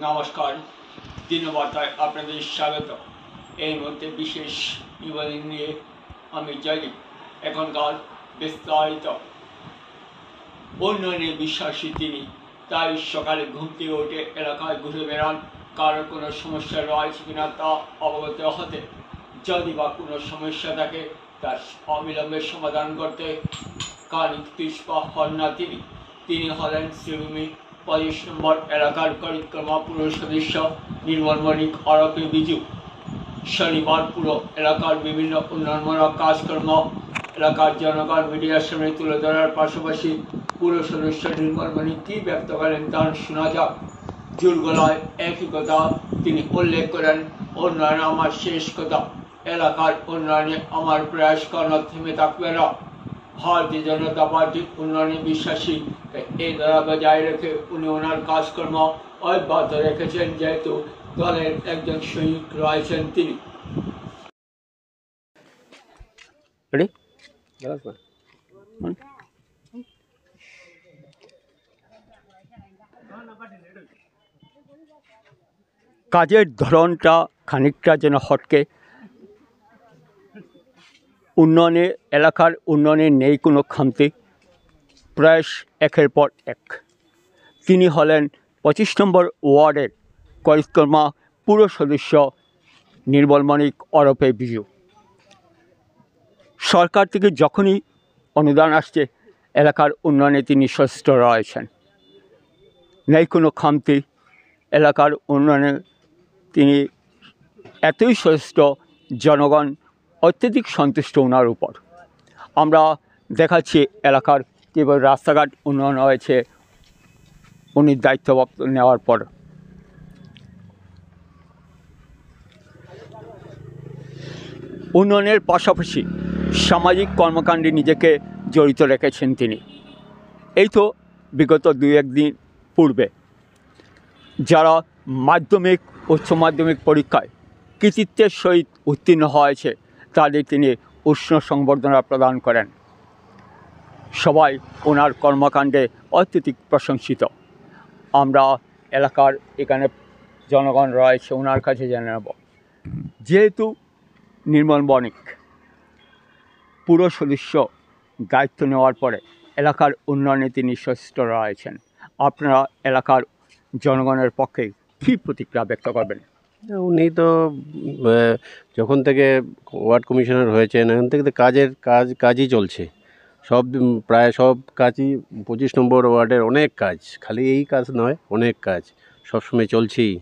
নমস্কার, দিনবার্তায় আপনাদের স্বাগত। এই মুহূর্তে বিশেষ নিবেদন নিয়ে আমি জয়দীপ। এখনকার বিস্তারিত। উন্নয়নে বিশ্বাসী তিনি, তাই সকালে ঘুম থেকে উঠে এলাকায় ঘুরে বেড়ান। কারো কোনো সমস্যা রয়েছে কিনা তা অবগত হতে, যদি বা কোনো সমস্যা থাকে তার অবিলম্বে সমাধান করতে কানিক পিছপা হন না তিনি হলেন শ্রীভূমি 25 নম্বর এলাকার পরিক্রমা পুর সদস্য নির্মল মণিক ওরফে বিজু। শনিবার পুরো এলাকার বিভিন্ন উন্নয়নমূলক কাজকর্ম এলাকার জনগণ মিডিয়ার সামনে তুলে ধরার পাশাপাশি পুর সদস্য নির্মল মণিক কী ব্যক্ত করেন তার শোনা যাক। জোর গলায় একই কথা তিনি উল্লেখ করেন, উন্নয়ন আমার শেষ কথা, এলাকার উন্নয়নে আমার প্রয়াস কখনো থেমে থাকবে না। ভারতীয় জনতা পার্টি উন্নয়নে বিশ্বাসী, এই ধারা বজায় রেখে উনি ওনার কাজকর্ম অব্যাহত রেখেছেন, যেহেতু দলের একজন সৈনিক রয়েছেন তিনি। কাজের ধরনটা খানিকটা যেন হটকে। উন্নয়নে এলাকার উন্নয়নে নেই কোনো খামতি, প্রয়াস একের পর এক। তিনি হলেন 25 নম্বর ওয়ার্ডের পরিক্রমা পুর সদস্য নির্মল মণিক ওরফে বিজু। সরকার থেকে যখনই অনুদান আসছে এলাকার উন্নয়নে তিনি সচেষ্ট রয়েছেন, নেই কোনো খামতি। এলাকার উন্নয়নে তিনি এতই সচেষ্ট, জনগণ অত্যধিক সন্তুষ্ট ওনার উপর। আমরা দেখাচ্ছি এলাকার কীভাবে রাস্তাঘাট উন্নয়ন হয়েছে উনি দায়িত্ব নেওয়ার পর। উন্নয়নের পাশাপাশি সামাজিক কর্মকাণ্ডে নিজেকে জড়িত রেখেছেন তিনি। এই তো বিগত 2-1 দিন পূর্বে যারা মাধ্যমিক উচ্চ মাধ্যমিক পরীক্ষায় কৃতিত্বের সহিত উত্তীর্ণ হয়েছে তাদের তিনি উষ্ণ সংবর্ধনা প্রদান করেন। সবাই ওনার কর্মকাণ্ডে অত্যধিক প্রশংসিত। আমরা এলাকার এখানে জনগণ রয়েছে ওনার কাছে জেনে নেব। যেহেতু নির্মল মণিক পুর সদস্য দায়িত্ব নেওয়ার পরে এলাকার উন্নয়নে তিনি সচেষ্ট রয়েছেন, আপনারা এলাকার জনগণের পক্ষে কী প্রতিক্রিয়া ব্যক্ত করবেন? উনি তো যখন থেকে ওয়ার্ড কমিশনার হয়েছেন এখন থেকে তো কাজই চলছে। প্রায় সব কাজই 25 নম্বর ওয়ার্ডের অনেক কাজ, খালি এই কাজ নয়, অনেক কাজ সবসময় চলছেই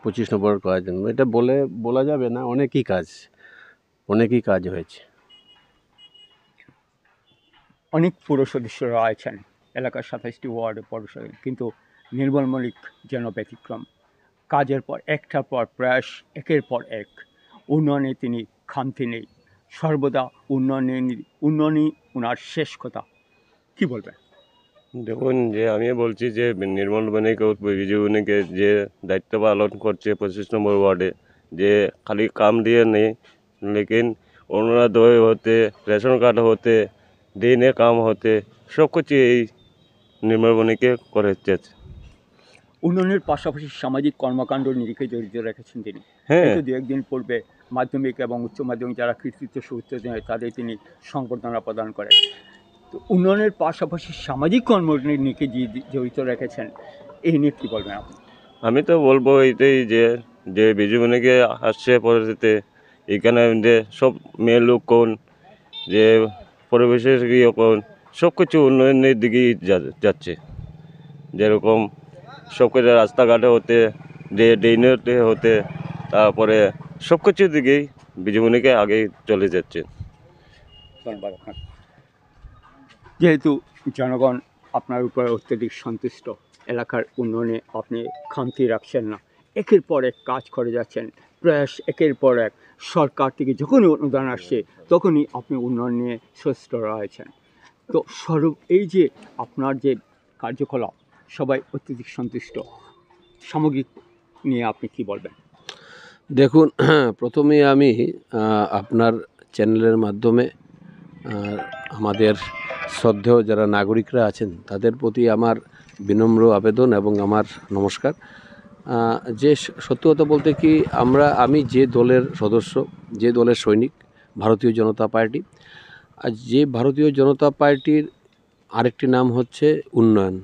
25 নম্বর কাজ। এটা বলা যাবে না, অনেকই কাজ হয়েছে। অনেক পুর সদস্য রয়েছেন এলাকার 27টি ওয়ার্ডে পৌরসভা, কিন্তু নির্মল মণিক যেন ব্যতিক্রম। কাজের পর একটার পর প্রয়াস একের পর এক, উন্নয়নে তিনি খামতি নেই, সর্বদা উন্নয়নই ওনার শেষ কথা। কি বলবেন? দেখুন, যে আমি বলছি যে নির্মল মণিকে বিজুকে যে দায়িত্ব পালন করছে 25 নম্বর ওয়ার্ডে, যে খালি কাম দিয়ে নেই, লেকিন অরুণোদয় হতে, রেশন কার্ড হতে, দিনে কাম হতে, সব কিছু এই নির্মল মণিকে করে যাচ্ছে। উন্নয়নের পাশাপাশি সামাজিক কর্মকাণ্ড নিজেকে জড়িত রেখেছেন তিনি। হ্যাঁ, 2-1 দিন পূর্বে মাধ্যমিক এবং উচ্চ মাধ্যমিক যারা কৃতিত্ব সূত্রে তাদের তিনি সংবর্ধনা প্রদান করেন। তো উন্নয়নের পাশাপাশি সামাজিক কর্ম নিজেকে জড়িত রেখেছেন, এই নিয়ে কী বলবেন আপনি? আমি তো বলবো এইটাই যে বিজু মণিকে আসছে পরবর্তীতে এখানে যে সব মেয়ে লোক কোন, যে পরিবেশের ইয়ে কোন, সব কিছু উন্নয়নের দিকেই যাচ্ছে। যেরকম সব কিছু রাস্তাঘাটে হতে, যে ড্রেনেতে হতে, তারপরে সব কিছুর দিকেই বিজু মণিকে আগেই চলে যাচ্ছে। ধন্যবাদ আপনার। যেহেতু জনগণ আপনার উপরে অত্যধিক সন্তুষ্ট, এলাকার উন্নয়নে আপনি খামতি রাখছেন না, একের পর এক কাজ করে যাচ্ছেন, প্রয়াস একের পর এক। সরকার থেকে যখনই অনুদান আসছে তখনই আপনি উন্নয়ন নিয়ে সচেষ্ট রয়েছেন। তো স্বরূপ এই যে আপনার যে কার্যকলাপ, সবাই অত্যধিক সন্তুষ্ট, সামগ্রিক নিয়ে আপনি কি বলবেন? দেখুন, প্রথমে আমি আপনার চ্যানেলের মাধ্যমে আমাদের শ্রদ্ধেয় যারা নাগরিকরা আছেন তাদের প্রতি আমার বিনম্র আবেদন এবং আমার নমস্কার। যে সত্যি কথা বলতে কি আমি যে দলের সদস্য, যে দলের সৈনিক, ভারতীয় জনতা পার্টি। আর যে ভারতীয় জনতা পার্টির আরেকটি নাম হচ্ছে উন্নয়ন।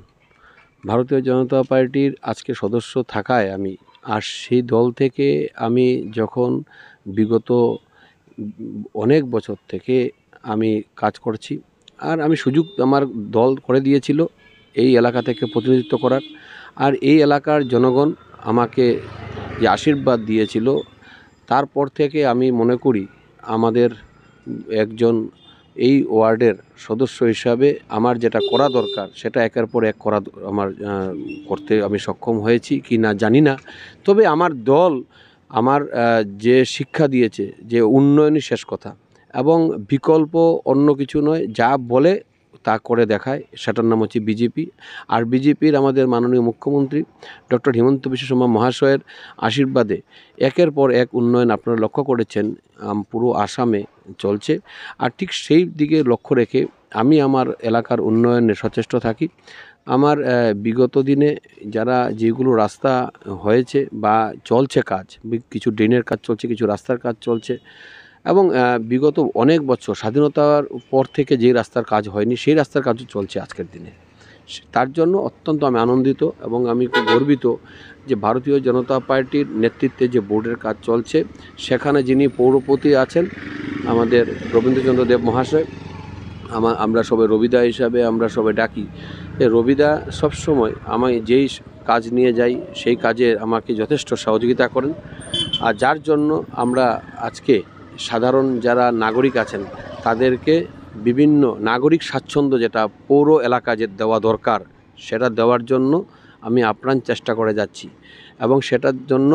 ভারতীয় জনতা পার্টির আজকে সদস্য থাকায় আর সেই দল থেকে আমি যখন বিগত অনেক বছর থেকে আমি কাজ করছি, আর আমি সুযোগ আমার দল করে দিয়েছিল এই এলাকা থেকে প্রতিনিধিত্ব করার। আর এই এলাকার জনগণ আমাকে যে আশীর্বাদ দিয়েছিল, তারপর থেকে আমি মনে করি আমাদের একজন এই ওয়ার্ডের সদস্য হিসাবে আমার যেটা করা দরকার সেটা একের পর এক করতে আমি সক্ষম হয়েছি কি না জানি না। তবে আমার দল আমার যে শিক্ষা দিয়েছে যে উন্নয়নই শেষ কথা এবং বিকল্প অন্য কিছু নয়, যা বলে তা করে দেখায়, সেটার নাম হচ্ছে বিজেপি। আর বিজেপির আমাদের মাননীয় মুখ্যমন্ত্রী ডক্টর হিমন্ত বিশ্ব শর্মা মহাশয়ের আশীর্বাদে একের পর এক উন্নয়ন আপনারা লক্ষ্য করেছেন পুরো আসামে চলছে। আর ঠিক সেই দিকে লক্ষ্য রেখে আমি আমার এলাকার উন্নয়নে সচেষ্ট থাকি। আমার বিগত দিনে যেগুলো রাস্তা হয়েছে বা চলছে কাজ, কিছু ড্রেনের কাজ চলছে, কিছু রাস্তার কাজ চলছে এবং বিগত অনেক বছর স্বাধীনতার পর থেকে যে রাস্তার কাজ হয়নি সেই রাস্তার কাজও চলছে আজকের দিনে। তার জন্য অত্যন্ত আমি আনন্দিত এবং আমি খুব গর্বিত যে ভারতীয় জনতা পার্টির নেতৃত্বে যে বোর্ডের কাজ চলছে, সেখানে যিনি পৌরপতি আছেন আমাদের রবীন্দ্রচন্দ্র দেব মহাশয়, আমরা সবাই রবিদা হিসাবে আমরা সবাই ডাকি। রবিদা সবসময় আমি যেই কাজ নিয়ে যাই সেই কাজে আমাকে যথেষ্ট সহযোগিতা করেন। আর যার জন্য আমরা আজকে সাধারণ যারা নাগরিক আছেন তাদেরকে বিভিন্ন নাগরিক স্বাচ্ছন্দ্য যেটা পৌর এলাকা যে দেওয়া দরকার সেটা দেওয়ার জন্য আমি আপ্রাণ চেষ্টা করে যাচ্ছি এবং সেটার জন্য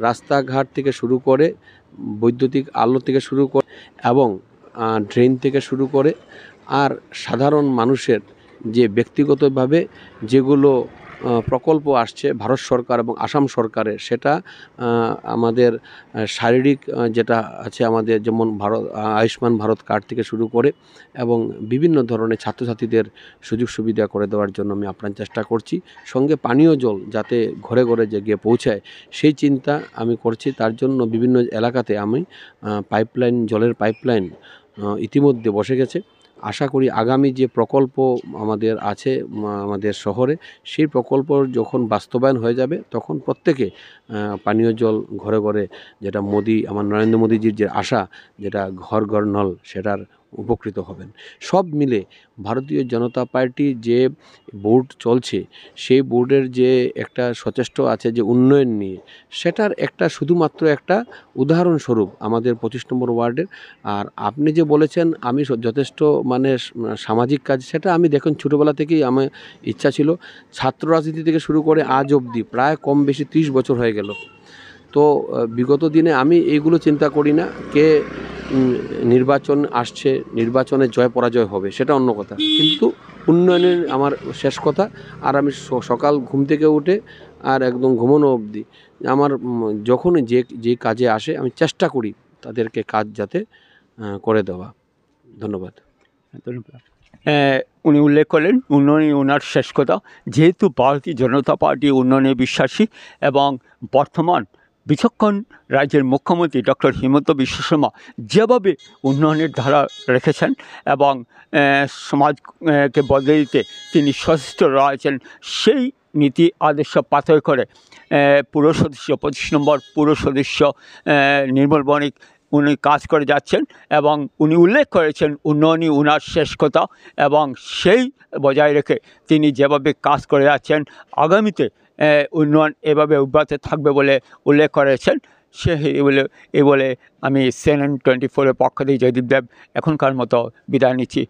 রাস্তাঘাট থেকে শুরু করে বৈদ্যুতিক আলো থেকে শুরু করে এবং ড্রেন থেকে শুরু করে আর সাধারণ মানুষের যে ব্যক্তিগতভাবে যেগুলো প্রকল্প আসছে ভারত সরকার এবং আসাম সরকারের, সেটা আমাদের শারীরিক যেটা আছে আমাদের, যেমন আয়ুষ্মান ভারত কার্ড থেকে শুরু করে এবং বিভিন্ন ধরনের ছাত্রছাত্রীদের সুযোগ সুবিধা করে দেওয়ার জন্য আমি আপ্রাণ চেষ্টা করছি। সঙ্গে পানীয় জল যাতে ঘরে ঘরে যে গিয়ে পৌঁছায় সেই চিন্তা আমি করছি। তার জন্য বিভিন্ন এলাকাতে আমি জলের পাইপলাইন ইতিমধ্যে বসে গেছে। আশা করি আগামী যে প্রকল্প আমাদের আছে আমাদের শহরে, সেই প্রকল্প যখন বাস্তবায়ন হয়ে যাবে তখন প্রত্যেকে পানীয় জল ঘরে ঘরে, যেটা আমার নরেন্দ্র মোদীজির যে আশা, যেটা ঘর ঘর নল, সেটার উপকৃত হবেন। সব মিলে ভারতীয় জনতা পার্টি যে বোর্ড চলছে সেই বোর্ডের যে একটা সচেষ্ট আছে যে উন্নয়ন নিয়ে, সেটার শুধুমাত্র একটা উদাহরণস্বরূপ আমাদের 25 নম্বর ওয়ার্ডের। আর আপনি যে বলেছেন আমি যথেষ্ট সামাজিক কাজ, সেটা আমি দেখুন ছোটোবেলা থেকেই আমার ইচ্ছা ছিল। ছাত্র রাজনীতি থেকে শুরু করে আজ অবধি প্রায় কম বেশি 30 বছর হয়ে গেল। তো বিগত দিনে আমি এইগুলো চিন্তা করি না কে নির্বাচন আসছে, নির্বাচনে জয় পরাজয় হবে সেটা অন্য কথা, কিন্তু উন্নয়নের আমার শেষ কথা। আর আমি সকাল ঘুম থেকে উঠে আর একদম ঘুমানো অবধি আমার যখন যে কাজে আসে আমি চেষ্টা করি তাদেরকে কাজ যাতে করে দেওয়া। ধন্যবাদ। উনি উল্লেখ করলেন উন্নয়নই ওনার শেষ কথা। যেহেতু ভারতীয় জনতা পার্টি উন্নয়নে বিশ্বাসী এবং বর্তমান বিচক্ষণ রাজ্যের মুখ্যমন্ত্রী ডক্টর হিমন্ত বিশ্ব শর্মা যেভাবে উন্নয়নের ধারা রেখেছেন এবং সমাজকে বদলে দিতে তিনি সচেষ্ট রয়েছেন, সেই নীতি আদর্শ পাথর করে পুর সদস্য 25 নম্বর পুর সদস্য নির্মল বণিক উনি কাজ করে যাচ্ছেন এবং উনি উল্লেখ করেছেন উন্নয়নই ওনার শেষ কথা এবং সেই বজায় রেখে তিনি যেভাবে কাজ করে যাচ্ছেন আগামীতে উন্নয়ন এভাবে অব্যাহত থাকবে বলে উল্লেখ করেছেন। এই বলে আমি CNN 24-এর পক্ষ থেকে জয়দীপ দেব এখনকার মতো বিদায় নিচ্ছি।